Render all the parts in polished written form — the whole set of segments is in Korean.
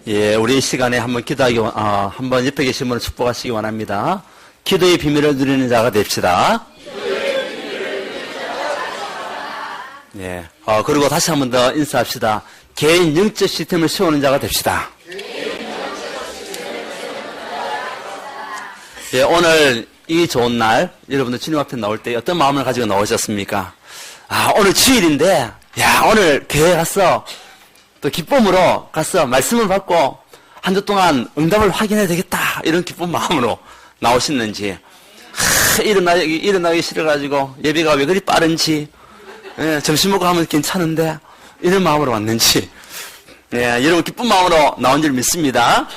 우리 이 시간에 한번 기도하기, 한번 옆에 계신 분을 축복하시기 원합니다. 기도의 비밀을 누리는 자가 됩시다. 그리고 다시 한번 더 인사합시다. 개인 영적 시스템을 세우는 자가 됩시다. 오늘 이 좋은 날, 여러분들 주님 앞에 나올 때 어떤 마음을 가지고 나오셨습니까? 오늘 주일인데, 오늘 교회 가서, 또 기쁨으로 가서 말씀을 받고, 한 주 동안 응답을 확인해야 되겠다, 이런 기쁜 마음으로 나오셨는지, 일어나기 싫어가지고, 예배가 왜 그리 빠른지, 점심 먹고 하면 괜찮은데, 이런 마음으로 왔는지, 여러분 기쁜 마음으로 나온 줄 믿습니다.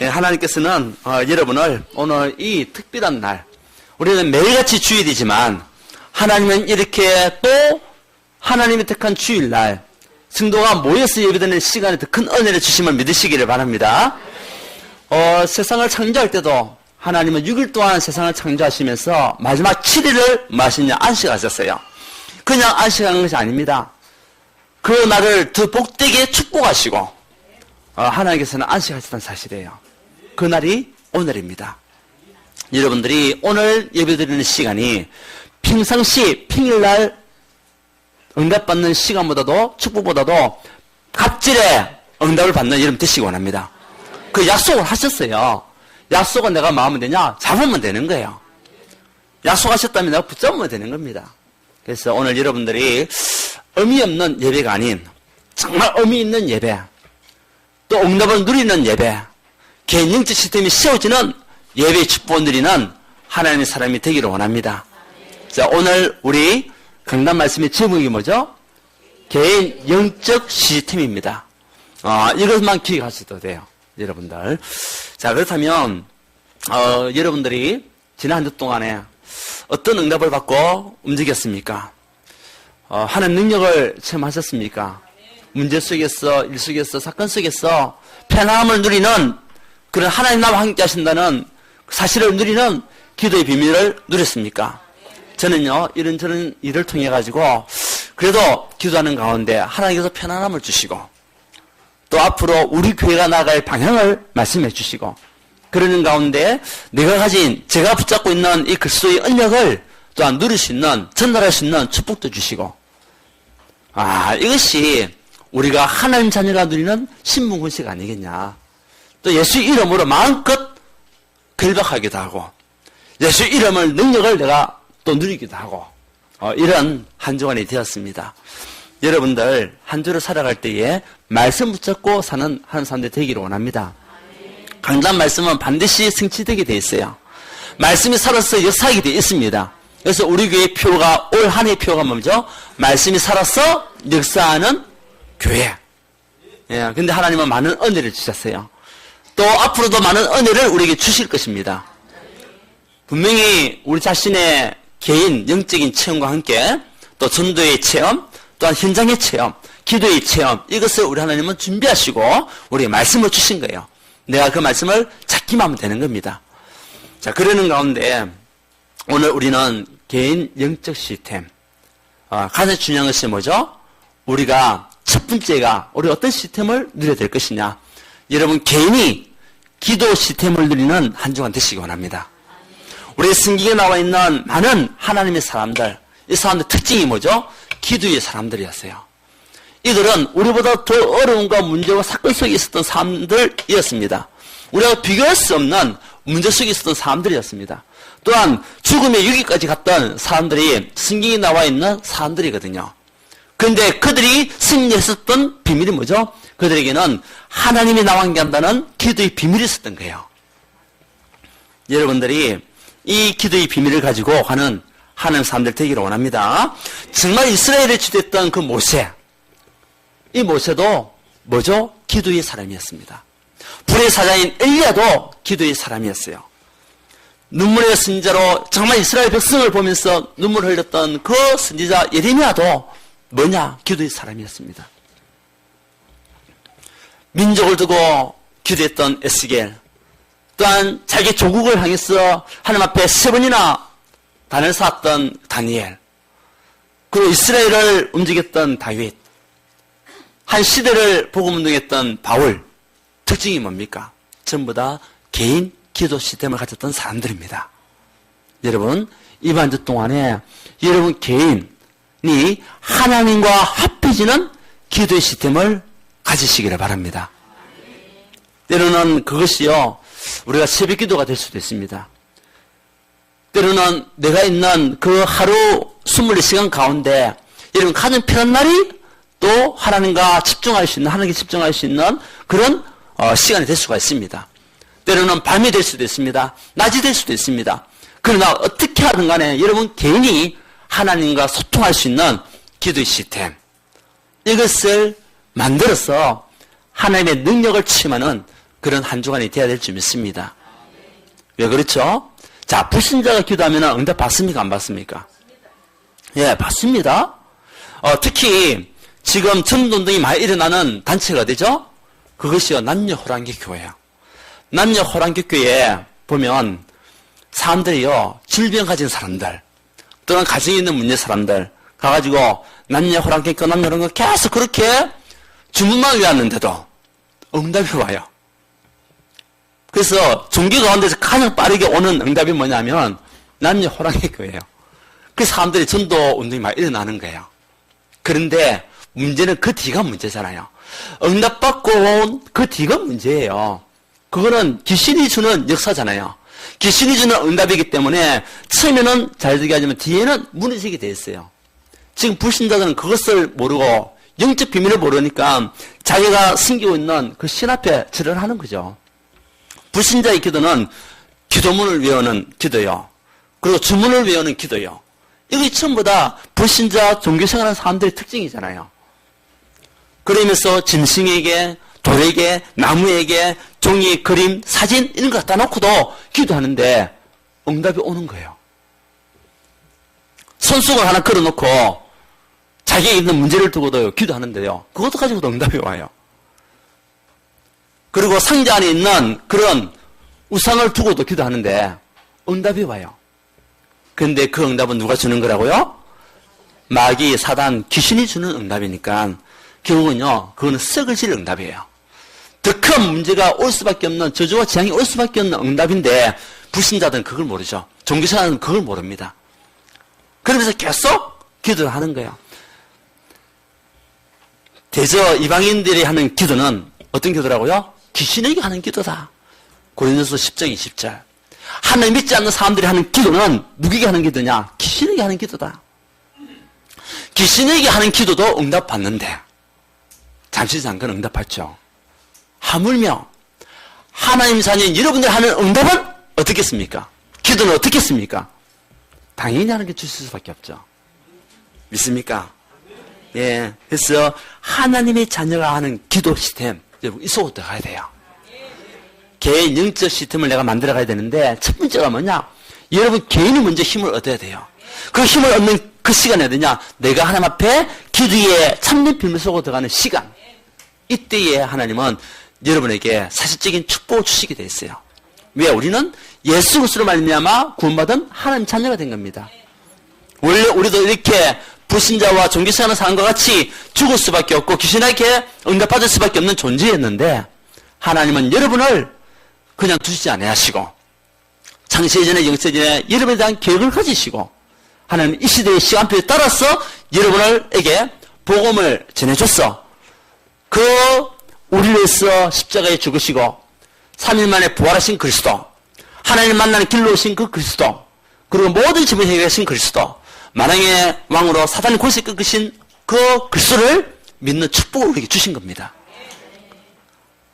하나님께서는 여러분을 오늘 이 특별한 날, 우리는 매일같이 주일이지만 하나님은 이렇게 또 하나님이 택한 주일날 성도가 모여서 예배드리는 시간에 더 큰 은혜를 주심을 믿으시기를 바랍니다. 세상을 창조할 때도 하나님은 6일 동안 세상을 창조하시면서 마지막 7일을 마시냐 안식하셨어요. 그냥 안식하는 것이 아닙니다. 그 날을 더 복되게 축복하시고 하나님께서는 안식하셨다는 사실이에요. 그 날이 오늘입니다. 여러분들이 오늘 예배드리는 시간이 평상시 평일날 응답받는 시간보다도 축복보다도 갑질에 응답을 받는 여러분 되시기 원합니다. 그 약속을 하셨어요. 약속은 내가 마음에 드냐? 잡으면 되는 거예요. 약속하셨다면 내가 붙잡으면 되는 겁니다. 그래서 오늘 여러분들이 의미 없는 예배가 아닌 정말 의미 있는 예배, 또 응답을 누리는 예배, 개인 영적 시스템이 세워지는 예배의 축복을 누리는 하나님의 사람이 되기를 원합니다. 자, 오늘 우리 강단 말씀의 제목이 뭐죠? 개인 영적 시스템입니다. 이것만 기억하셔도 돼요, 여러분들. 자, 그렇다면 여러분들이 지난 한 주 동안에 어떤 응답을 받고 움직였습니까? 하나님 능력을 체험하셨습니까? 문제 속에서, 일 속에서, 사건 속에서 편안함을 누리는 그런 하나님 나와 함께 하신다는 사실을 누리는 기도의 비밀을 누렸습니까? 저는요, 이런저런 일을 통해 가지고 그래도 기도하는 가운데 하나님께서 편안함을 주시고 또 앞으로 우리 교회가 나아갈 방향을 말씀해 주시고 그러는 가운데 제가 붙잡고 있는 이 그리스도의 은력을 또한 누릴 수 있는, 전달할 수 있는 축복도 주시고 이것이 우리가 하나님 자녀가 누리는 신분권식 아니겠냐. 또 예수 이름으로 마음껏 결박하기도 하고 예수 이름을 능력을 내가 또 누리기도 하고 이런 한 주간이 되었습니다. 여러분들 한 주를 살아갈 때에 말씀 붙잡고 사는 한 사람들 되기를 원합니다. 강단 말씀은 반드시 성취되게 되어 있어요. 말씀이 살아서 역사하게 되어 있습니다. 그래서 우리 교회의 표가, 올 한 해의 표가 뭐죠? 말씀이 살아서 역사하는 교회. 근데 하나님은 많은 은혜를 주셨어요. 또 앞으로도 많은 은혜를 우리에게 주실 것입니다. 분명히 우리 자신의 개인 영적인 체험과 함께 또 전도의 체험, 또한 현장의 체험, 기도의 체험, 이것을 우리 하나님은 준비하시고 우리에게 말씀을 주신 거예요. 내가 그 말씀을 찾기만 하면 되는 겁니다. 자, 그러는 가운데 오늘 우리는 개인 영적 시스템, 가장 중요한 것이 뭐죠? 우리가 첫 번째가 우리 어떤 시스템을 누려야 될 것이냐. 여러분 개인이 기도 시스템을 누리는 한 주간 되시기 원합니다. 우리 성경에 나와 있는 많은 하나님의 사람들, 이 사람들 특징이 뭐죠? 기도의 사람들이었어요. 이들은 우리보다 더 어려움과 문제와 사건 속에 있었던 사람들이었습니다. 우리가 비교할 수 없는 문제 속에 있었던 사람들이었습니다. 또한 죽음의 위기까지 갔던 사람들이 성경에 나와 있는 사람들이거든요. 그런데 그들이 승리했었던 비밀이 뭐죠? 그들에게는 하나님이 나와 함께 한다는 기도의 비밀이 있었던 거예요. 여러분들이 이 기도의 비밀을 가지고 가는 하나님 사람들 되기를 원합니다. 정말 이스라엘을 지도했던 그 모세, 이 모세도 뭐죠? 기도의 사람이었습니다. 불의 사자인 엘리야도 기도의 사람이었어요. 눈물의 선지자로 정말 이스라엘 백성을 보면서 눈물을 흘렸던 그 선지자 예레미야도 뭐냐? 기도의 사람이었습니다. 민족을 두고 기도했던 에스겔, 또한 자기 조국을 향해서 하나님 앞에 3번이나 단을 쌓았던 다니엘, 그리고 이스라엘을 움직였던 다윗, 한 시대를 복음운동했던 바울, 특징이 뭡니까? 전부 다 개인 기도 시스템을 가졌던 사람들입니다. 여러분, 이번 주 동안에 여러분 개인이 하나님과 합해지는 기도의 시스템을 가지시기를 바랍니다. 때로는 그것이요, 우리가 새벽 기도가 될 수도 있습니다. 때로는 내가 있는 그 하루 24시간 가운데 여러분 가장 편한 날이 또 하나님과 집중할 수 있는, 하나님께 집중할 수 있는 그런 시간이 될 수가 있습니다. 때로는 밤이 될 수도 있습니다. 낮이 될 수도 있습니다. 그러나 어떻게 하든 간에 여러분 개인이 하나님과 소통할 수 있는 기도의 시스템, 이것을 만들어서 하나님의 능력을 체험하는 그런 한 주간이 되어야 될 줄 믿습니다. 왜 그렇죠? 자, 불신자가 기도하면 응답 받습니까? 안 받습니까? 예, 받습니다. 특히 지금 전도운동이 많이 일어나는 단체가 어디죠? 그것이요, 남녀호랑기 교회예요. 남녀호랑기 교회에 보면 사람들이요, 질병 가진 사람들 또는 가정에 있는 문제 사람들 가가지고 남녀호랑기 교, 남녀호랑기 계속 그렇게 주문만 외웠는데도 응답이 와요. 그래서 종교 가운데서 가장 빠르게 오는 응답이 뭐냐면 남녀호랑기 교회예요. 그 사람들이 전도 운동이 많이 일어나는 거예요. 그런데 문제는 그 뒤가 문제잖아요. 응답받고 온 그 뒤가 문제예요. 그거는 귀신이 주는 역사잖아요. 귀신이 주는 응답이기 때문에 처음에는 잘 되게 하지만 뒤에는 무너지게 돼 있어요. 지금 불신자들은 그것을 모르고 영적 비밀을 모르니까 자기가 숨기고 있는 그 신 앞에 절을 하는 거죠. 불신자의 기도는 기도문을 외우는 기도요. 그리고 주문을 외우는 기도요. 이게 전부 다 불신자 종교생활하는 사람들의 특징이잖아요. 그러면서 짐승에게, 돌에게, 나무에게, 종이, 그림, 사진 이런 거 갖다 놓고도 기도하는데 응답이 오는 거예요. 손수건 하나 걸어놓고 자기에 있는 문제를 두고도 기도하는데요. 그것도 가지고도 응답이 와요. 그리고 상자 안에 있는 그런 우상을 두고도 기도하는데 응답이 와요. 그런데 그 응답은 누가 주는 거라고요? 마귀, 사단, 귀신이 주는 응답이니까 결국은요, 그거는 썩을 질 응답이에요. 더 큰 문제가 올 수밖에 없는, 저주와 재앙이 올 수밖에 없는 응답인데 불신자들은 그걸 모르죠. 종교생활은 그걸 모릅니다. 그러면서 계속 기도를 하는 거예요. 대저 이방인들이 하는 기도는 어떤 기도라고요? 귀신에게 하는 기도다. 고린도서 10장 20절. 하나님 믿지 않는 사람들이 하는 기도는 누구에게 하는 기도냐? 귀신에게 하는 기도다. 귀신에게 하는 기도도 응답받는데 잠시 잠깐 응답받죠. 하물며 하나님 자녀인 여러분들 하는 응답은 어떻겠습니까? 기도는 어떻겠습니까? 당연히 하는 게 주실 수밖에 없죠. 믿습니까? 예. 그래서 하나님의 자녀가 하는 기도 시스템 여러분 이속으로 들어가야 돼요. 개인 영적 시스템을 내가 만들어 가야 되는데 첫 번째가 뭐냐? 여러분 개인이 먼저 힘을 얻어야 돼요. 그 힘을 얻는 그 시간이 어디냐? 내가 하나님 앞에 기도에 참된 빌미 속으로 들어가는 시간. 이때에 하나님은 여러분에게 사실적인 축복을 주시게 돼 있어요. 왜? 우리는 예수 그리스도로 말미암아 구원받은 하나님 자녀가 된 겁니다. 원래 우리도 이렇게 불신자와 종교생활하는 사람과 같이 죽을 수밖에 없고 귀신에게 응답받을 수밖에 없는 존재였는데 하나님은 여러분을 그냥 두시지 아니하시고 창세전에 영세전에 여러분에 대한 계획을 가지시고 하나님 이 시대의 시간표에 따라서 여러분에게 복음을 전해줬어. 그 우리를 위해서 십자가에 죽으시고 3일 만에 부활하신 그리스도, 하나님 만나는 길로 오신 그 그리스도, 그리고 모든 짐을 해결하신 그리스도, 만왕의 왕으로 사단의 권세 꺾으신 그 그리스도를 믿는 축복을 우리에게 주신 겁니다.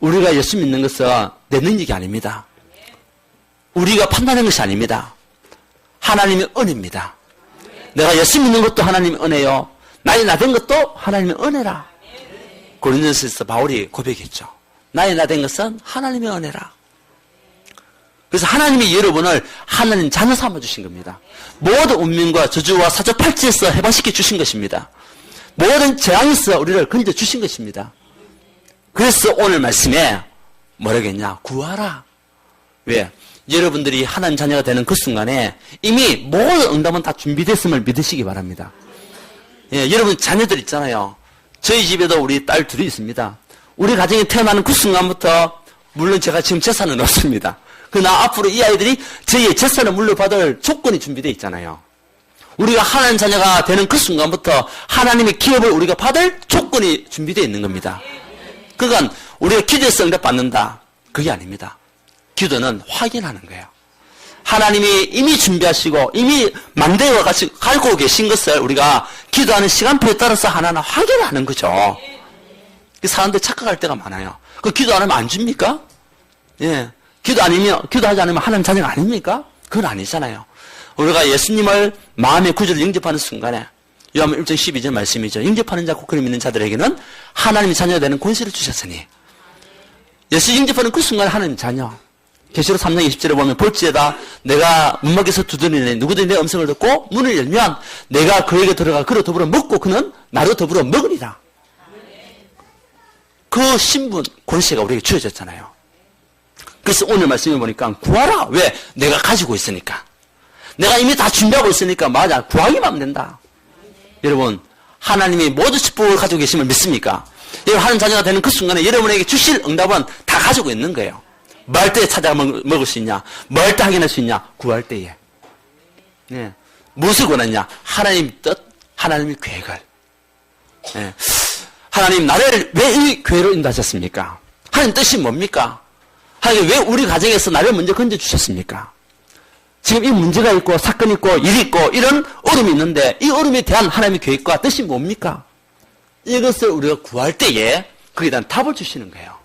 우리가 예수 믿는 것은 내 능력이 아닙니다. 우리가 판단하는 것이 아닙니다. 하나님의 은혜입니다. 내가 예수 믿는 것도 하나님의 은혜요. 나이 나된 것도 하나님의 은혜라. 고린도서에서 바울이 고백했죠. 나이 나된 것은 하나님의 은혜라. 그래서 하나님이 여러분을 하나님 자녀 삼아 주신 겁니다. 모든 운명과 저주와 사조팔찌에서 해방시켜 주신 것입니다. 모든 재앙에서 우리를 건져 주신 것입니다. 그래서 오늘 말씀에 뭐라겠냐? 구하라. 왜? 여러분들이 하나님 자녀가 되는 그 순간에 이미 모든 응답은 다 준비됐음을 믿으시기 바랍니다. 예, 여러분 자녀들 있잖아요. 저희 집에도 우리 딸 둘이 있습니다. 우리 가정이 태어나는 그 순간부터 물론 제가 지금 재산은 없습니다. 그러나 앞으로 이 아이들이 저희의 재산을 물려받을 조건이 준비되어 있잖아요. 우리가 하나님 자녀가 되는 그 순간부터 하나님의 기업을 우리가 받을 조건이 준비되어 있는 겁니다. 그러니까 우리가 기도해서 응답받는다. 그게 아닙니다. 기도는 확인하는 거예요. 하나님이 이미 준비하시고 이미 만들어 가지고 계신 것을 우리가 기도하는 시간표에 따라서 하나하나 확인하는 거죠. 사람들 착각할 때가 많아요. 그 기도 안 하면 안 줍니까? 예. 기도하지 않으면 하나님 자녀가 아닙니까? 그건 아니잖아요. 우리가 예수님을 마음의 구주를 영접하는 순간에 요한복음 1장 12절 말씀이죠. 영접하는 자 곧 그를 믿는 자들에게는 하나님의 자녀가 되는 권세를 주셨으니 예수 영접하는 그 순간에 하나님 자녀. 계시록 3장 20절에 보면 볼지에다 내가 문밖에서 두드리니 누구든지 내 음성을 듣고 문을 열면 내가 그에게 들어가 그로 더불어 먹고 그는 나로 더불어 먹으리라. 그 신분 권세가 우리에게 주어졌잖아요. 그래서 오늘 말씀을 보니까 구하라. 왜? 내가 가지고 있으니까. 내가 이미 다 준비하고 있으니까 맞아. 구하기만 하면 된다. 여러분 하나님이 모든 축복을 가지고 계심을 믿습니까? 여러분 하나님 자녀가 되는 그 순간에 여러분에게 주실 응답은 다 가지고 있는 거예요. 뭐 할 때 찾아 먹을 수 있냐? 뭐 할 때 확인할 수 있냐? 구할 때에. 네. 무엇을 원하냐? 하나님 뜻, 하나님의 계획을. 네. 하나님 나를 왜 이 교회로 인도하셨습니까? 하나님 뜻이 뭡니까? 하나님 왜 우리 가정에서 나를 먼저 건져주셨습니까? 지금 이 문제가 있고 사건이 있고 일이 있고 이런 어려움이 있는데 이 어려움에 대한 하나님의 계획과 뜻이 뭡니까? 이것을 우리가 구할 때에 거기에 대한 답을 주시는 거예요.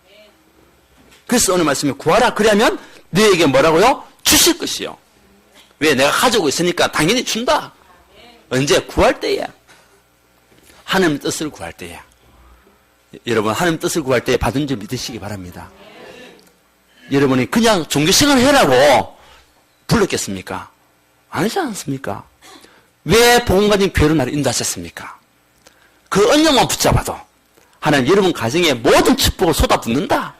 그래서 오늘 말씀에 구하라. 그러면 너에게 뭐라고요? 주실 것이요. 왜? 내가 가지고 있으니까 당연히 준다. 언제? 구할 때에. 하나님 뜻을 구할 때에. 여러분 하나님 뜻을 구할 때에 받은 줄 믿으시기 바랍니다. 여러분이 그냥 종교생활 해라고 불렀겠습니까? 아니지 않습니까? 왜 복음 가진 교회로 나를 인도하셨습니까? 그 언약만 붙잡아도 하나님 여러분 가정에 모든 축복을 쏟아붓는다.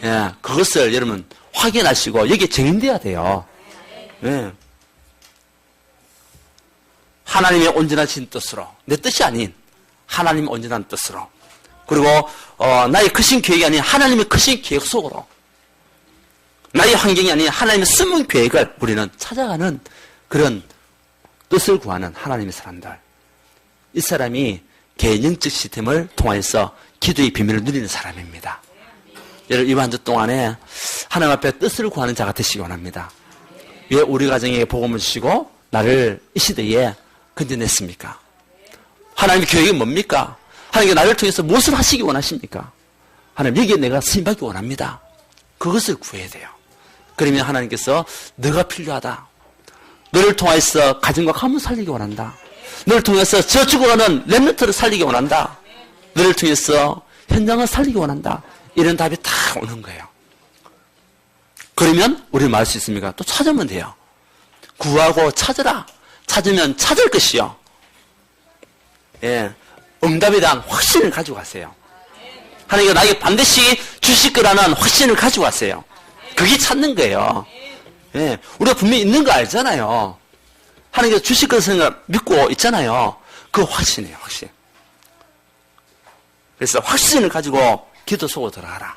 예, 그것을 여러분 확인하시고 여기에 정인돼야 돼요. 예. 하나님의 온전하신 뜻으로 내 뜻이 아닌 하나님의 온전한 뜻으로 그리고 나의 크신 계획이 아닌 하나님의 크신 계획 속으로 나의 환경이 아닌 하나님의 숨은 계획을 우리는 찾아가는 그런 뜻을 구하는 하나님의 사람들. 이 사람이 개인적 시스템을 통해서 기도의 비밀을 누리는 사람입니다. 여러분 이번 한 주 동안에 하나님 앞에 뜻을 구하는 자가 되시기 원합니다. 왜 우리 가정에 복음을 주시고 나를 이 시대에 건져냈습니까? 하나님의 계획이 뭡니까? 하나님께 나를 통해서 무엇을 하시기 원하십니까? 하나님 여기에 내가 쓰임받기 원합니다. 그것을 구해야 돼요. 그러면 하나님께서 너가 필요하다. 너를 통해서 가정과 가문 살리기 원한다. 너를 통해서 저 죽어가는 렘넌트를 살리기 원한다. 너를 통해서 현장을 살리기 원한다. 이런 답이 다 오는 거예요. 그러면 우리는 말할 수 있습니까? 또 찾으면 돼요. 구하고 찾으라. 찾으면 찾을 것이요. 예, 응답에 대한 확신을 가지고 가세요. 하나님께서 나에게 반드시 주실 거라는 확신을 가지고 가세요. 그게 찾는 거예요. 예, 우리가 분명히 있는 거 알잖아요. 하나님께서 주실 것을 믿고 있잖아요. 그 확신이에요, 확신. 그래서 확신을 가지고 기도 속으로 들어가라.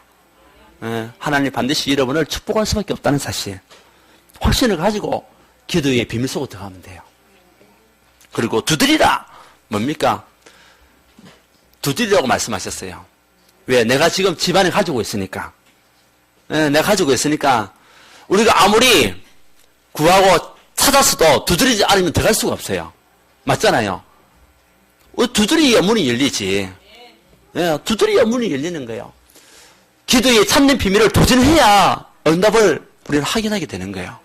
예, 하나님 반드시 여러분을 축복할 수밖에 없다는 사실. 확신을 가지고 기도의 비밀 속으로 들어가면 돼요. 그리고 두드리라. 뭡니까? 두드리라고 말씀하셨어요. 왜? 내가 지금 집안에 가지고 있으니까. 예, 내가 가지고 있으니까 우리가 아무리 구하고 찾았어도 두드리지 않으면 들어갈 수가 없어요. 맞잖아요. 두드리야 문이 열리지. 예, 두드리야 문이 열리는 거예요. 기도의 찾는 비밀을 도전해야 응답을 우리는 확인하게 되는 거예요.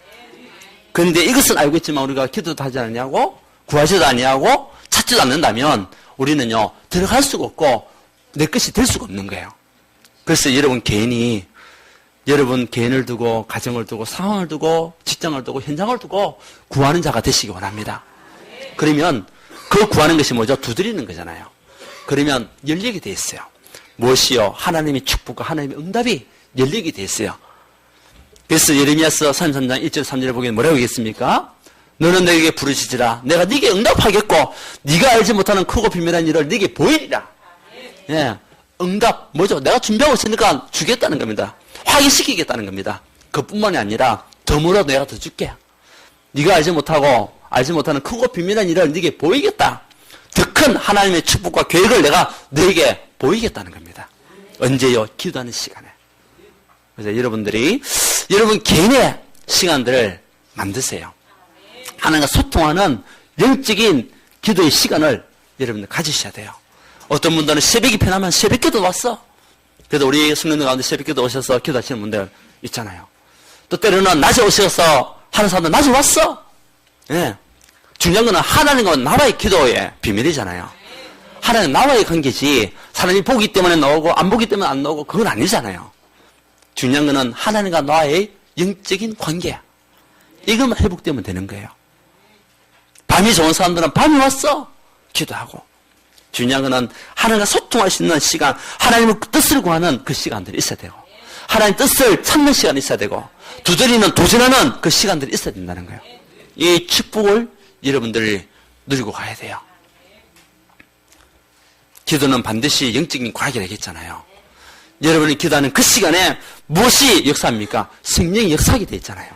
그런데 이것은 알고 있지만 우리가 기도도 하지 않냐고 구하지도 않냐고 찾지도 않는다면 우리는요 들어갈 수가 없고 내 것이 될 수가 없는 거예요. 그래서 여러분 개인이 여러분 개인을 두고 가정을 두고 상황을 두고 직장을 두고 현장을 두고 구하는 자가 되시기 원합니다. 그러면 그 구하는 것이 뭐죠? 두드리는 거잖아요. 그러면 열리게 돼 있어요. 무엇이요? 하나님의 축복과 하나님의 응답이 열리게 돼 있어요. 그래서 예레미야서 33장 1절 3절에 보기엔 뭐라고 하겠습니까? 너는 내게 부르시지라. 내가 네게 응답하겠고 네가 알지 못하는 크고 비밀한 일을 네게 보이리라. 예, 응답 뭐죠? 내가 준비하고 있으니까 주겠다는 겁니다. 확인시키겠다는 겁니다. 그뿐만이 아니라 덤으로 내가 더 줄게. 네가 알지 못하고 알지 못하는 크고 비밀한 일을 네게 보이겠다. 더 큰 하나님의 축복과 계획을 내가 너에게 보이겠다는 겁니다. 언제요? 기도하는 시간에. 그래서 여러분 개인의 시간들을 만드세요. 하나님과 소통하는 영적인 기도의 시간을 여러분들 가지셔야 돼요. 어떤 분들은 새벽이 편하면 새벽기도 왔어. 그래도 우리 성도들 가운데 새벽기도 오셔서 기도하시는 분들 있잖아요. 또 때로는 낮에 오셔서 하는 사람들 낮에 왔어. 예. 중요한 거는 하나님과 나와의 기도의 비밀이잖아요. 하나님 나와의 관계지 사람이 보기 때문에 나오고 안 보기 때문에 안 나오고 그건 아니잖아요. 중요한 거는 하나님과 나와의 영적인 관계. 이것만 회복되면 되는 거예요. 밤이 좋은 사람들은 밤이 왔어. 기도하고. 중요한 거는 하나님과 소통할 수 있는 시간, 하나님의 뜻을 구하는 그 시간들이 있어야 되고, 하나님 뜻을 찾는 시간이 있어야 되고, 두드리는 도전하는 그 시간들이 있어야 된다는 거예요. 이 축복을 여러분들이 누리고 가야 돼요. 기도는 반드시 영적인 과학이라고 했잖아요. 여러분이 기도하는 그 시간에 무엇이 역사합니까? 성령이 역사하게 되어 있잖아요.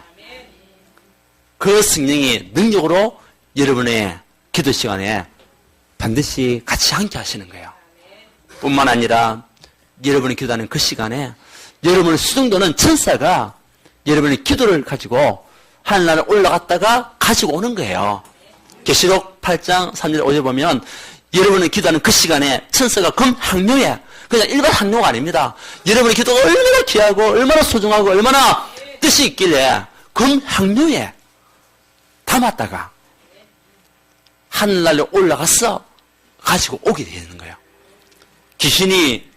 그 성령이 능력으로 여러분의 기도 시간에 반드시 같이 함께 하시는 거예요. 뿐만 아니라 여러분이 기도하는 그 시간에 여러분의 수종도는 천사가 여러분의 기도를 가지고 하늘나라에 올라갔다가 가지고 오는 거예요. 계시록 8장 3절 5절 보면 여러분이 기도하는 그 시간에 천사가 금 항료에, 그냥 일반 항료가 아닙니다. 여러분의 기도가 얼마나 귀하고 얼마나 소중하고 얼마나 뜻이 있길래 금 항료에 담았다가 하늘나라에 올라가서 가지고 오게 되는 거예요. 귀신이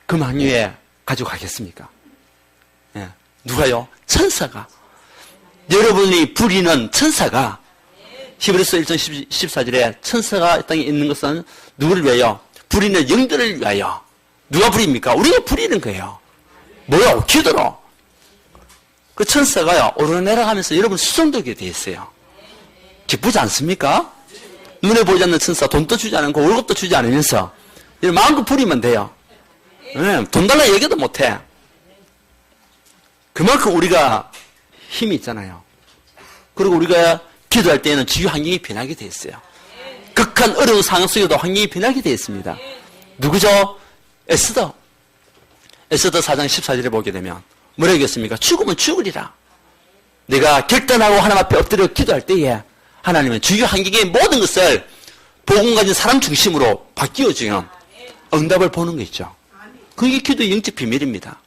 금 항료에 가지고 가겠습니까? 예. 누가요? 천사가. 여러분이 부리는 천사가, 히브리서 1장 14절에 천사가 이 땅에 있는 것은 누구를 위하여? 부리는 영들을 위하여. 누가 부립니까? 우리가 부리는 거예요. 뭐요? 기도로. 그 천사가요, 오르내려가면서 여러분 수송되게 되어 있어요. 기쁘지 않습니까? 눈에 보이지 않는 천사, 돈도 주지 않고 월급도 주지 않으면서 마음껏 부리면 돼요. 네, 돈 달라 얘기도 못해. 그만큼 우리가 힘이 있잖아요. 그리고 우리가 기도할 때에는 주위 환경이 변하게 되어 있어요. 극한 어려운 상황 속에도 환경이 변하게 되어 있습니다. 누구죠? 에스더. 에스더 4장 14절에 보게 되면 뭐라고 했습니까? 죽으면 죽으리라. 내가 결단하고 하나님 앞에 엎드려 기도할 때에 하나님은 주위 환경의 모든 것을 복음 가진 사람 중심으로 바뀌어주는 응답을 보는 거 있죠. 그게 기도의 영적 비밀입니다.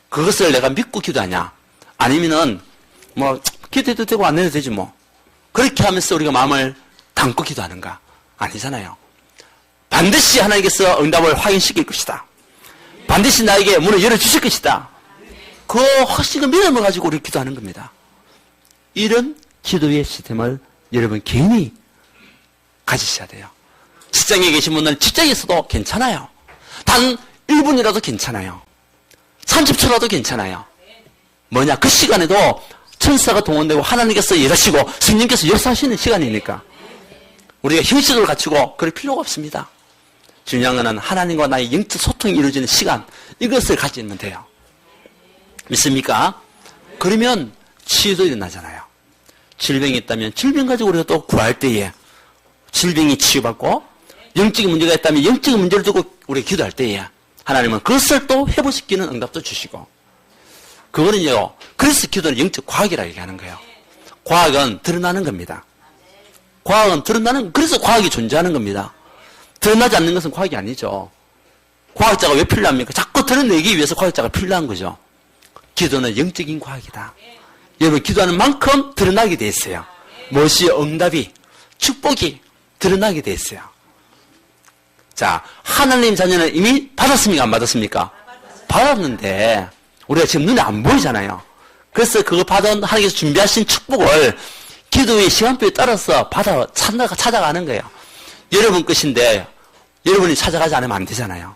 그것을 내가 믿고 기도하냐? 아니면은 뭐 기도해도 되고 안 해도 되지 뭐. 그렇게 하면서 우리가 마음을 담고 기도하는가? 아니잖아요. 반드시 하나님께서 응답을 확인시킬 것이다. 반드시 나에게 문을 열어주실 것이다. 그 확신과 믿음을 가지고 우리 기도하는 겁니다. 이런 기도의 시스템을 여러분 개인이 가지셔야 돼요. 직장에 계신 분들은 직장에서도 괜찮아요. 단 1분이라도 괜찮아요. 30초라도 괜찮아요. 뭐냐? 그 시간에도 천사가 동원되고 하나님께서 일하시고 성령께서 역사하시는 시간이니까 우리가 형식을 갖추고 그럴 필요가 없습니다. 중요한 것은 하나님과 나의 영적 소통이 이루어지는 시간, 이것을 가지면 돼요. 믿습니까? 그러면 치유도 일어나잖아요. 질병이 있다면 질병 가지고 우리가 또 구할 때에 질병이 치유받고, 영적인 문제가 있다면 영적인 문제를 두고 우리가 기도할 때에 하나님은 그것을 또 회복시키는 응답도 주시고, 그거는요, 그래서 기도는 영적 과학이라고 얘기하는 거예요. 과학은 드러나는 겁니다. 과학은 드러나는, 그래서 과학이 존재하는 겁니다. 드러나지 않는 것은 과학이 아니죠. 과학자가 왜 필요합니까? 자꾸 드러내기 위해서 과학자가 필요한 거죠. 기도는 영적인 과학이다. 여러분, 기도하는 만큼 드러나게 돼 있어요. 무엇이 응답이, 축복이 드러나게 돼 있어요. 자, 하나님 자녀는 이미 받았습니까? 안 받았습니까? 받았는데 우리가 지금 눈에 안 보이잖아요. 그래서 그거 받은 하나님께서 준비하신 축복을 기도의 시간표에 따라서 찾아가는 거예요. 여러분 것인데 여러분이 찾아가지 않으면 안 되잖아요.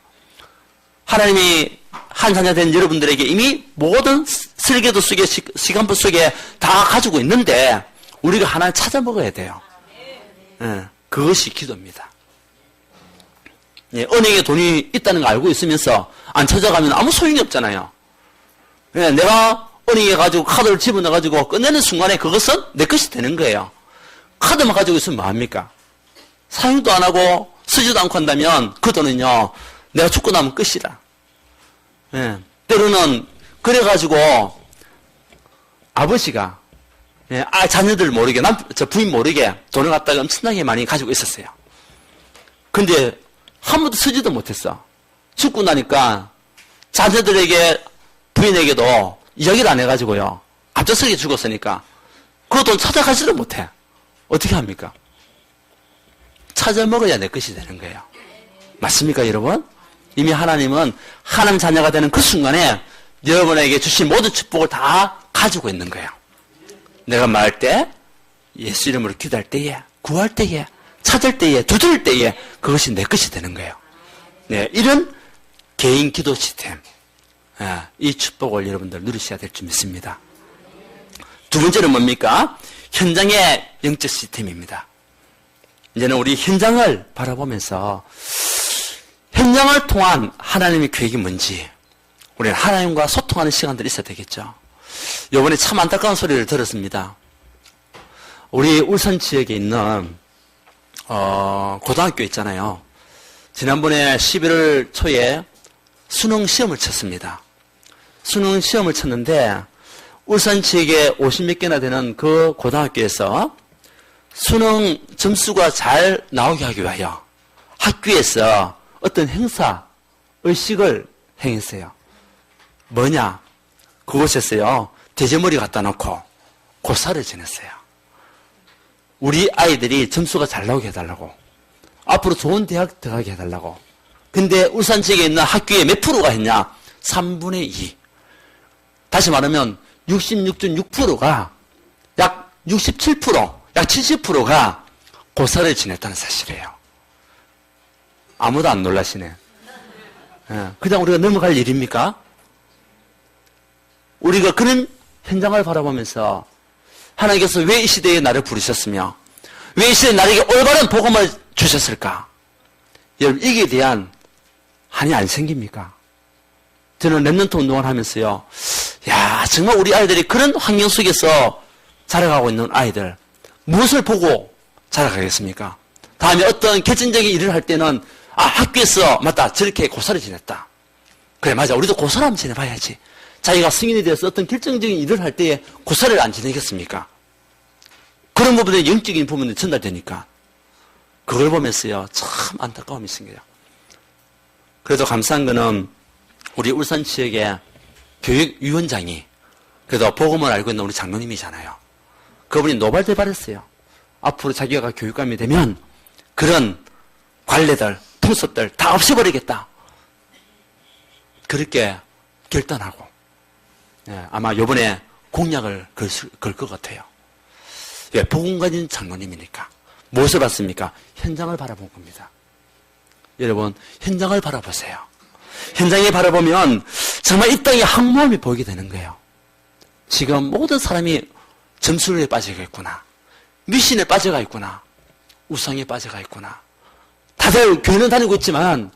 하나님이 한 자녀 된 여러분들에게 이미 모든 설계도 속에, 시간표 속에 다 가지고 있는데 우리가 하나를 찾아 먹어야 돼요. 그것이 기도입니다. 은행에 돈이 있다는 거 알고 있으면서 안 찾아가면 아무 소용이 없잖아요. 내가 은행에 가지고 카드를 집어넣어가지고 꺼내는 순간에 그것은 내 것이 되는 거예요. 카드만 가지고 있으면 뭐합니까? 사용도 안 하고 쓰지도 않고 한다면 그 돈은요, 내가 죽고 나면 끝이다. 예. 때로는 그래가지고 아버지가 자녀들 모르게, 저 부인 모르게 돈을 갖다가 엄청나게 많이 가지고 있었어요. 근데 한 번도 쓰지도 못했어. 죽고 나니까 자녀들에게, 부인에게도 이야기를 안 해가지고요, 앞장서게 죽었으니까 그 돈 찾아가지도 못해. 어떻게 합니까? 찾아 먹어야 내 것이 되는 거예요. 맞습니까, 여러분? 이미 하나님은 하나님 자녀가 되는 그 순간에 여러분에게 주신 모든 축복을 다 가지고 있는 거예요. 내가 말할 때, 예수 이름으로 기도할 때에, 구할 때에, 찾을 때에, 두드릴 때에 그것이 내 것이 되는 거예요. 네, 이런 개인 기도 시스템, 이 축복을 여러분들 누리셔야 될 줄 믿습니다. 두 번째는 뭡니까? 현장의 영적 시스템입니다. 이제는 우리 현장을 바라보면서 현장을 통한 하나님의 계획이 뭔지, 우리는 하나님과 소통하는 시간들이 있어야 되겠죠. 이번에 참 안타까운 소리를 들었습니다. 우리 울산 지역에 있는 고등학교 있잖아요. 지난번에 11월 초에 수능 시험을 쳤습니다. 수능 시험을 쳤는데 울산 지역에 50몇 개나 되는 그 고등학교에서 수능 점수가 잘 나오게 하기 위하여 학교에서 어떤 행사, 의식을 행했어요. 뭐냐? 그곳에서요, 돼지머리 갖다 놓고 고사를 지냈어요. 우리 아이들이 점수가 잘 나오게 해달라고, 앞으로 좋은 대학 들어가게 해달라고. 근데 울산 지역에 있는 학교에 몇 프로가 했냐? 3분의 2. 다시 말하면 66.6%가, 약 67%, 약 70%가 고사를 지냈다는 사실이에요. 아무도 안 놀라시네. 그냥 우리가 넘어갈 일입니까? 우리가 그런 현장을 바라보면서 하나님께서 왜 이 시대에 나를 부르셨으며 왜 이 시대에 나에게 올바른 복음을 주셨을까? 여러분, 이게 대한 한이 안 생깁니까? 저는 랩넌트 운동을 하면서요, 야, 정말 우리 아이들이 그런 환경 속에서 자라가고 있는 아이들, 무엇을 보고 자라가겠습니까? 다음에 어떤 결정적인 일을 할 때는, 학교에서 맞다, 저렇게 고사를 지냈다. 그래, 맞아, 우리도 고사를 한번 지내봐야지. 자기가 승인이 되어서 어떤 결정적인 일을 할 때에 고사를 안 지내겠습니까? 그런 부분에 영적인 부분이 전달되니까 그걸 보면서요, 참 안타까움이 생겨요. 그래도 감사한 거는 우리 울산 지역의 교육위원장이 그래도 복음을 알고 있는 우리 장로님이잖아요. 그분이 노발대발했어요. 앞으로 자기가 교육감이 되면 그런 관례들, 풍습들 다 없애버리겠다. 그렇게 결단하고, 아마 이번에 공약을 걸 것 같아요. 왜? 복음 가진 장로님이니까. 무엇을 봤습니까? 현장을 바라본 겁니다. 여러분, 현장을 바라보세요. 현장에 바라보면 정말 이 땅에 항모함이 보이게 되는 거예요. 지금 모든 사람이 점술에 빠져가 있구나, 미신에 빠져가 있구나, 우상에 빠져가 있구나. 다들 교회는 다니고 있지만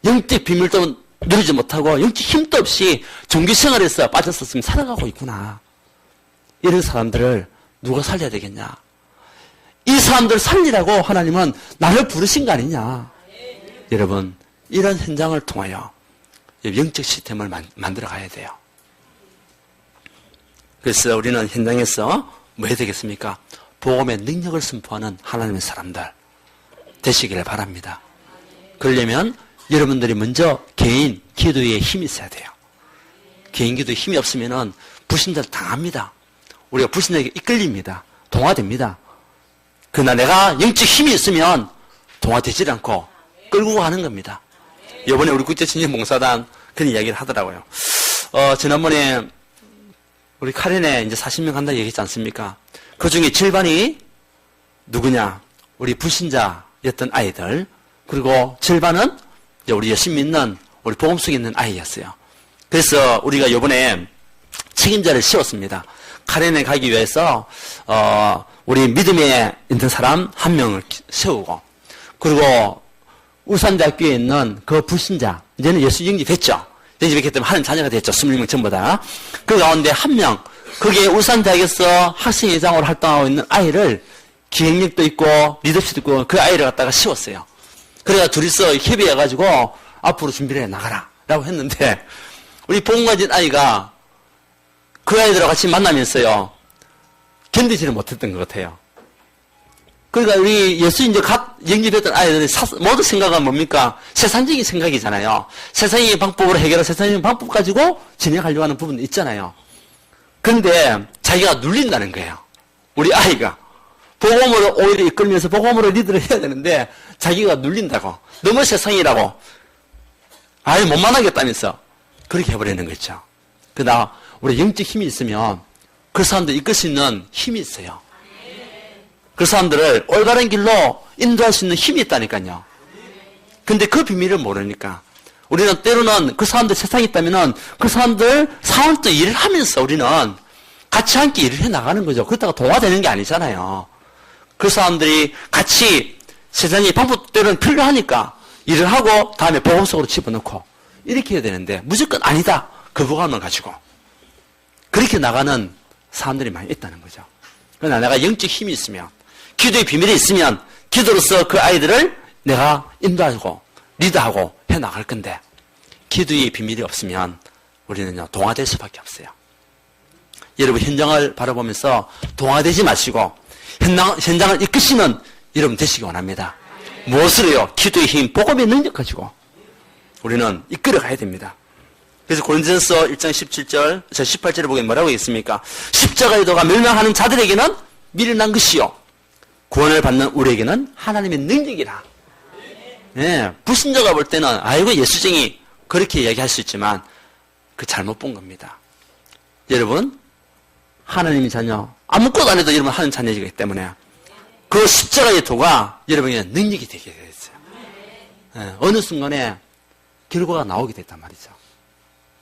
영적 비밀도 누리지 못하고 영적 힘도 없이 종교생활에서 빠졌었으면 살아가고 있구나. 이런 사람들을 누가 살려야 되겠냐? 이 사람들을 살리라고 하나님은 나를 부르신 거 아니냐? 여러분, 이런 현장을 통하여 영적 시스템을 만들어 가야 돼요. 그래서 우리는 현장에서 뭐 해야 되겠습니까? 복음의 능력을 선포하는 하나님의 사람들 되시기를 바랍니다. 그러려면 여러분들이 먼저 개인 기도에 힘이 있어야 돼요. 개인 기도에 힘이 없으면 불신자를 당합니다. 우리가 불신자에게 이끌립니다. 동화됩니다. 그러나 내가 영적 힘이 있으면 동화되지 않고 끌고 가는 겁니다. 이번에 우리 국제친정봉사단 그런 이야기를 하더라고요. 지난번에 우리 카렌에 이제 40명 간다 얘기했지 않습니까? 그 중에 절반이 누구냐? 우리 불신자였던 아이들. 그리고 절반은 우리 예수 믿는 우리 복음 속에 있는 아이였어요. 그래서 우리가 이번에 책임자를 씌웠습니다. 카렌에 가기 위해서 우리 믿음에 있는 사람 한 명을 세우고, 그리고 울산대학교에 있는 그 불신자, 이제는 예수 영접했죠. 영접했기 때문에 하는 자녀가 됐죠. 26명 전부 다. 그 가운데 한 명, 거기에 울산대학에서 학생회장으로 활동하고 있는 아이를 기획력도 있고 리더십도 있고 그 아이를 갖다가 씌웠어요. 그래가 둘이서 협의해가지고 앞으로 준비를 해 나가라 라고 했는데 우리 복음 가진 아이가 그 아이들하고 같이 만나면서요 견디지를 못했던 것 같아요. 그러니까 우리 예수 이제 갓 영접했던 아이들이 모두 생각은 뭡니까? 세상적인 생각이잖아요. 세상의 방법으로 해결할 세상적인 방법 가지고 진행하려고 하는 부분도 있잖아요. 그런데 자기가 눌린다는 거예요. 우리 아이가. 복음으로 오히려 이끌면서 복음으로 리드를 해야 되는데 자기가 눌린다고. 너무 세상이라고. 아예 못 만나겠다면서 그렇게 해버리는 거죠. 그러나 우리 영적 힘이 있으면 그 사람들 이끌 수 있는 힘이 있어요. 그 사람들을 올바른 길로 인도할 수 있는 힘이 있다니까요. 근데 그 비밀을 모르니까 우리는 때로는 그 사람들 세상에 있다면은 그 사람들 상황도 일을 하면서 우리는 같이 함께 일을 해 나가는 거죠. 그렇다고 동화되는 게 아니잖아요. 그 사람들이 같이 세상의 방법 때로는 필요하니까 일을 하고 다음에 보험 속으로 집어넣고 이렇게 해야 되는데 무조건 아니다. 거부감을 가지고 그렇게 나가는 사람들이 많이 있다는 거죠. 그러나 내가 영적 힘이 있으면 기도의 비밀이 있으면 기도로서 그 아이들을 내가 인도하고 리드하고 해나갈 건데 기도의 비밀이 없으면 우리는요 동화될 수밖에 없어요. 여러분 현장을 바라보면서 동화되지 마시고 현장을 이끄시는 여러분 되시기 원합니다. 무엇으로요? 기도의 힘, 복음의 능력 가지고 우리는 이끌어 가야 됩니다. 그래서 고린도전서 1장 18절에 보면 뭐라고 있습니까? 십자가의 도가 멸망하는 자들에게는 미련한 것이요 구원을 받는 우리에게는 하나님의 능력이라. 예, 불신자가 볼 때는 아이고 예수쟁이 그렇게 이야기할 수 있지만 그 잘못 본 겁니다. 여러분 하나님의 자녀 아무것도 안 해도 여러분 하나님 자녀이기 때문에 그 십자가의 도가 여러분에게 능력이 되게 됐어요. 예, 어느 순간에 결과가 나오게 됐단 말이죠.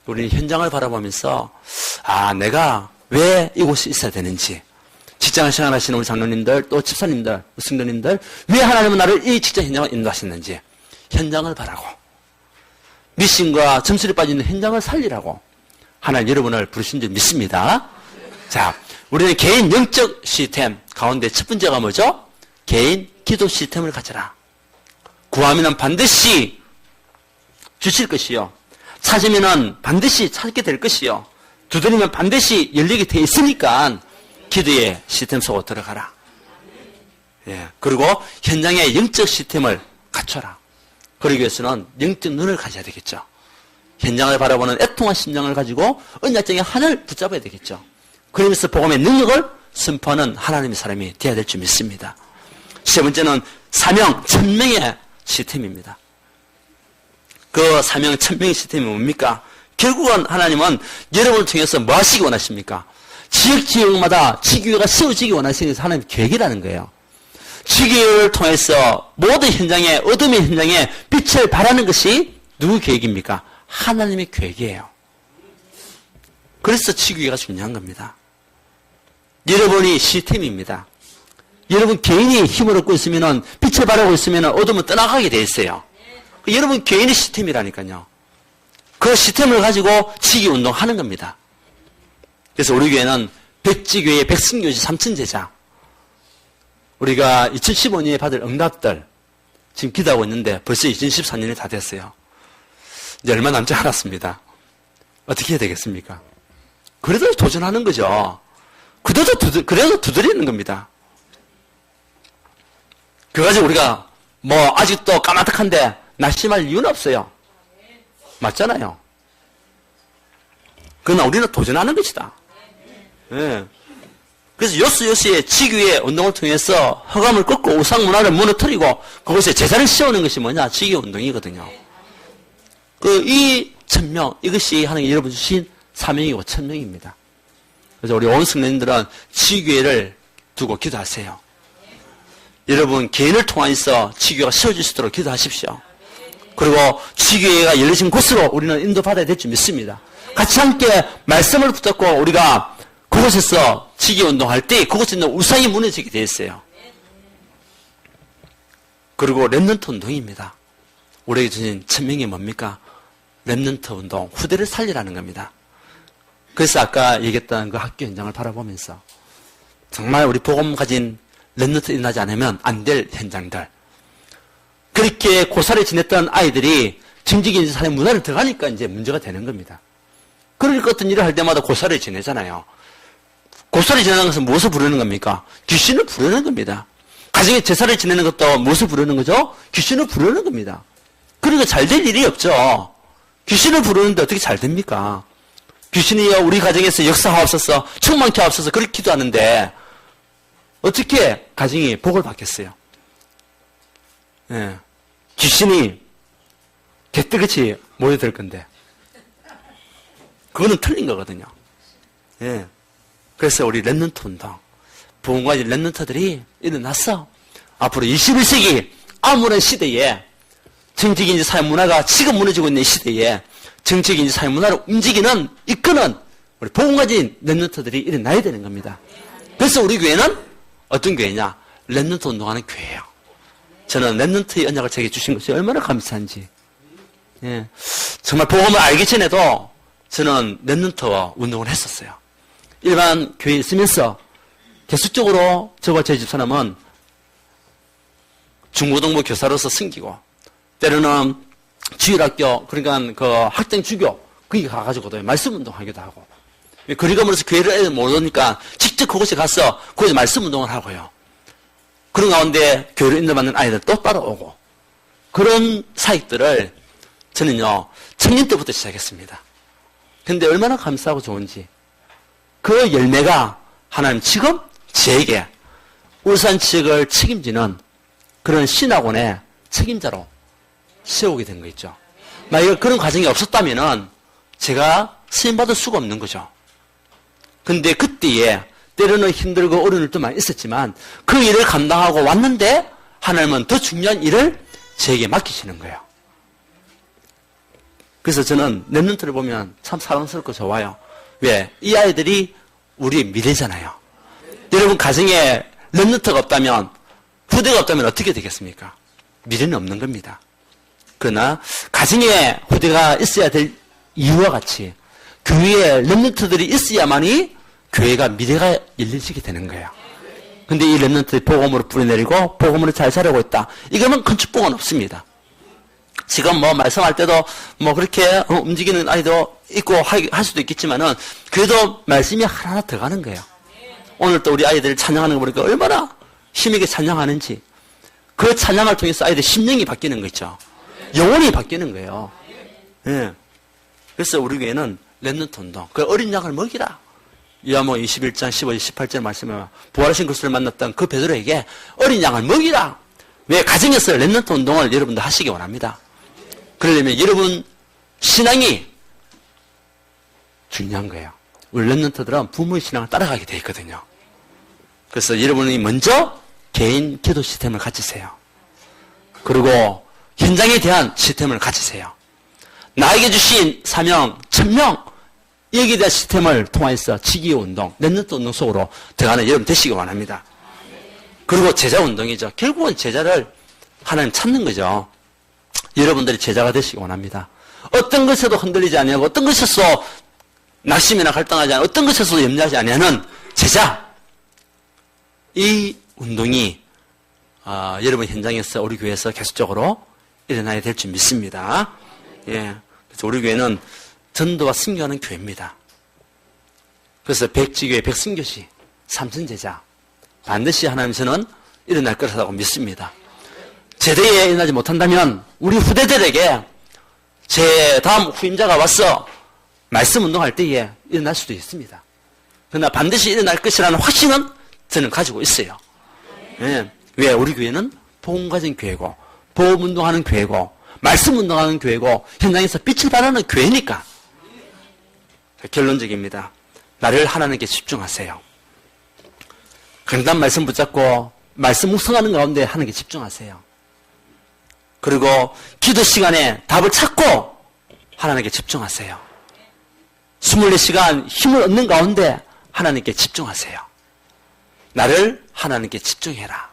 우리는 현장을 바라보면서 내가 왜 이곳에 있어야 되는지 직장을 생활하시는 우리 장로님들 또 집사님들 성도님들 왜 하나님은 나를 이 직장 현장을 인도하셨는지 현장을 바라고 미신과 점술에 빠지는 현장을 살리라고 하나님 여러분을 부르신 줄 믿습니다. 자, 우리는 개인 영적 시스템 가운데 첫 번째가 뭐죠? 개인 기도 시스템을 가져라. 구하면 반드시 주실 것이요 찾으면 반드시 찾게 될 것이요 두드리면 반드시 열리게 돼 있으니까 기도의 시스템 속으로 들어가라. 예, 그리고 현장의 영적 시스템을 갖춰라. 그러기 위해서는 영적 눈을 가져야 되겠죠. 현장을 바라보는 애통한 심장을 가지고 언약적인 하늘을 붙잡아야 되겠죠. 그러면서 복음의 능력을 선포하는 하나님의 사람이 되어야 될 줄 믿습니다. 세 번째는 사명 천명의 시스템입니다. 그 사명 천명의 시스템이 뭡니까? 결국은 하나님은 여러분을 통해서 뭐 하시기 원하십니까? 지역마다 지교회가 세워지기 원하시는 하나님의 계획이라는 거예요. 지교회를 통해서 모든 현장에 어둠의 현장에 빛을 발하는 것이 누구 계획입니까? 하나님의 계획이에요. 그래서 지교회가 중요한 겁니다. 여러분이 시스템입니다. 여러분 개인이 힘을 얻고 있으면 빛을 발하고 있으면 어둠은 떠나가게 돼 있어요. 여러분 개인의 시스템이라니까요. 그 시스템을 가지고 지기 운동하는 겁니다. 그래서 우리 교회는 백지교회 백승교지 삼천제자 우리가 2015년에 받을 응답들 지금 기도하고 있는데 벌써 2014년이 다 됐어요. 이제 얼마 남지 않았습니다. 어떻게 해야 되겠습니까? 그래도 도전하는 거죠. 그래도 두드리는 겁니다. 그거 가지고 우리가 아직도 까마득한데 낙심할 이유는 없어요. 맞잖아요. 그러나 우리는 도전하는 것이다. 예. 그래서 요수의 지교의 운동을 통해서 허감을 꺾고 우상 문화를 무너뜨리고 그곳에 제사를 세우는 것이 뭐냐? 지교 운동이거든요. 이 천명, 이것이 하나님 여러분 주신 사명이고 천명입니다. 그래서 우리 온 성도님들은 지교회를 두고 기도하세요. 여러분 개인을 통해서 지교회가 세워질 수 있도록 기도하십시오. 그리고 지교회가 열리신 곳으로 우리는 인도받아야 될 줄 믿습니다. 같이 함께 말씀을 붙잡고 우리가 그곳에서 지교 운동할 때 그곳에 있는 우상이 무너지게 되어 있어요. 그리고 렘넌트 운동입니다. 우리에게 주신 천명이 뭡니까? 랩넌트 운동, 후대를 살리라는 겁니다. 그래서 아까 얘기했던 그 학교 현장을 바라보면서 정말 우리 복음 가진 랩넌트 일어나지 않으면 안 될 현장들. 그렇게 고사를 지냈던 아이들이 정직인 사회 문화를 들어가니까 이제 문제가 되는 겁니다. 그러니까 어떤 일을 할 때마다 고사를 지내잖아요. 고사를 지내는 것은 무엇을 부르는 겁니까? 귀신을 부르는 겁니다. 가정에 제사를 지내는 것도 무엇을 부르는 거죠? 귀신을 부르는 겁니다. 그러니까 잘 될 일이 없죠. 귀신을 부르는데 어떻게 잘 됩니까? 귀신이요, 우리 가정에서 역사하옵소서, 충만케 하옵소서, 그렇게 기도하는데, 어떻게 가정이 복을 받겠어요? 예. 귀신이 개뜨같이 모여들 건데, 그거는 틀린 거거든요. 예. 그래서 우리 랩넌트 운동, 부흥과의 랩넌트들이 일어났어. 앞으로 21세기 아무런 시대에 정치인지 사회 문화가 지금 무너지고 있는 시대에 정치인지 사회 문화를 움직이는 이끄는 우리 복음 가진 랩넌트들이 일어나야 되는 겁니다. 그래서 우리 교회는 어떤 교회냐? 랩넌트 운동하는 교회예요. 저는 랩넌트의 언약을 제게 주신 것이 얼마나 감사한지. 예. 정말 복음을 알기 전에도 저는 랩넌트 운동을 했었어요. 일반 교회에 있으면서 계속적으로 저와 제 집사람은 중고등부 교사로서 섬기고 때로는 주일학교, 그러니까 그 학생 주교, 거기 가가지고도 말씀 운동하기도 하고. 거리가 멀어서 교회를 애들 못 오니까 직접 그곳에 가서 거기서 말씀 운동을 하고요. 그런 가운데 교회를 인도받는 아이들 또 따라오고. 그런 사역들을 저는요, 청년 때부터 시작했습니다. 근데 얼마나 감사하고 좋은지. 그 열매가 하나님 지금 저에게 울산 지역을 책임지는 그런 신학원의 책임자로 세우게 된 거 있죠. 만약에 그런 과정이 없었다면은 제가 쓰임받을 수가 없는 거죠. 근데 그때에 때로는 힘들고 어려운 일도 많이 있었지만 그 일을 감당하고 왔는데 하나님은 더 중요한 일을 저에게 맡기시는 거예요. 그래서 저는 랩넌트를 보면 참 사랑스럽고 좋아요. 왜? 이 아이들이 우리의 미래잖아요. 여러분 가정에 랩넌트가 없다면, 후대가 없다면 어떻게 되겠습니까? 미래는 없는 겁니다. 그러나 가정에 후대가 있어야 될 이유와 같이 교회에 랩넌트들이 있어야만이 교회가 미래가 열리게 되는 거예요. 근데 이 랩넌트들이 복음으로 뿌리내리고 복음으로 잘 자라고 있다. 이거는 큰 축복은 없습니다. 지금 뭐 말씀할 때도 뭐 그렇게 움직이는 아이도 있고 할 수도 있겠지만은 그래도 말씀이 하나하나 들어가는 거예요. 오늘 또 우리 아이들 찬양하는 거 보니까 얼마나 힘있게 찬양하는지. 그 찬양을 통해서 아이들 심령이 바뀌는 거 있죠. 영혼이 바뀌는 거예요. 예. 그래서 우리 교회는 랩넌트 운동, 그 어린 양을 먹이라. 요한복음 21장 15절 18절 말씀에 부활하신 그리스도를 만났던 그 베드로에게 어린 양을 먹이라. 왜? 가정에서 랩넌트 운동을 여러분도 하시기 원합니다. 그러려면 여러분 신앙이 중요한 거예요. 우리 랩넌트들은 부모의 신앙을 따라가게 돼 있거든요. 그래서 여러분이 먼저 개인 기도 시스템을 가지세요. 그리고 현장에 대한 시스템을 가지세요. 나에게 주신 사명, 천명, 여기에 대한 시스템을 통해서 지기의 운동, 랩넌트 운동 속으로 들어가는 여러분 되시기 원합니다. 그리고 제자 운동이죠. 결국은 제자를 하나님 찾는 거죠. 여러분들이 제자가 되시기 원합니다. 어떤 것에도 흔들리지 아니하고 어떤 것에서 낙심이나 갈등하지 않고 어떤 것에서도 염려하지 아니하는 제자. 이 운동이 여러분 현장에서 우리 교회에서 계속적으로 일어나야 될 줄 믿습니다. 예. 그래서 우리 교회는 전도와 승교하는 교회입니다. 그래서 백지교회, 백승교시, 삼천제자 반드시 하나님께서는 일어날 거라고 믿습니다. 제대에 일어나지 못한다면 우리 후대들에게 제 다음 후임자가 와서 말씀 운동할 때에 일어날 수도 있습니다. 그러나 반드시 일어날 것이라는 확신은 저는 가지고 있어요. 예. 왜? 우리 교회는 복음 가진 교회고 복음 운동하는 교회고 말씀 운동하는 교회고 현장에서 빛을 발하는 교회니까. 결론적입니다. 나를 하나님께 집중하세요. 강단 말씀 붙잡고 말씀 묵상하는 가운데 하나님께 집중하세요. 그리고 기도 시간에 답을 찾고 하나님께 집중하세요. 24시간 힘을 얻는 가운데 하나님께 집중하세요. 나를 하나님께 집중해라.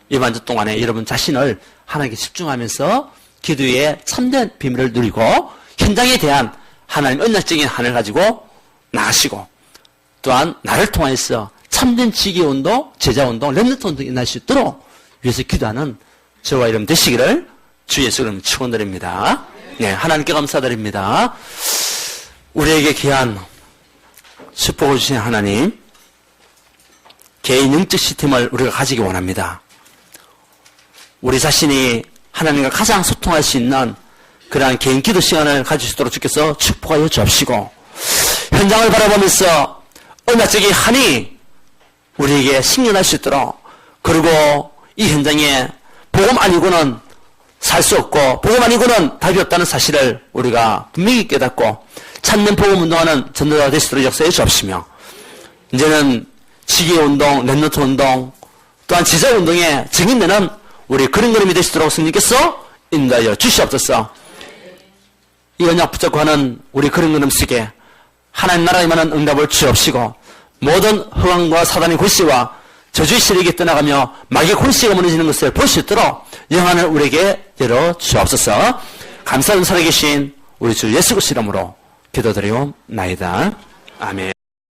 이번 주 동안에 여러분 자신을 하나님께 집중하면서 기도의 참된 비밀을 누리고 현장에 대한 하나님 언약적인 한을 가지고 나가시고 또한 나를 통해서 참된 지기운동, 제자운동, 렘넌트 운동이 일어날 수 있도록 위해서 기도하는 저와 여러분 되시기를 주 예수 이름으로 축원드립니다. 네, 하나님께 감사드립니다. 우리에게 귀한 축복을 주신 하나님, 개인 영적 시스템을 우리가 가지기 원합니다. 우리 자신이 하나님과 가장 소통할 수 있는 그러한 개인 기도 시간을 가질 수 있도록 주께서 축복하여 주옵시고, 현장을 바라보면서 언약적인 한이 우리에게 식련할 수 있도록, 그리고 이 현장에 복음 아니고는 살 수 없고 복음 아니고는 답이 없다는 사실을 우리가 분명히 깨닫고 찾는 복음 운동하는 전도자가 될 수 있도록 역사해 주옵시며, 이제는 지기운동, 렘넌트 운동, 또한 제자운동에 증인되는 우리 그림그림이 될 수 있도록 성령께서 인도하여 주시옵소서. 이 언약 붙잡고 하는 우리 그림그림 속에 하나님 나라에 임하는 응답을 주옵시고, 모든 허황과 사단의 골시와 저주의 세력이 떠나가며 마귀의 골시가 무너지는 것을 볼 수 있도록 영안을 우리에게 열어 주옵소서. 감사한 살아계신 우리 주 예수 그리스도 이름으로 기도드리옵나이다. 아멘.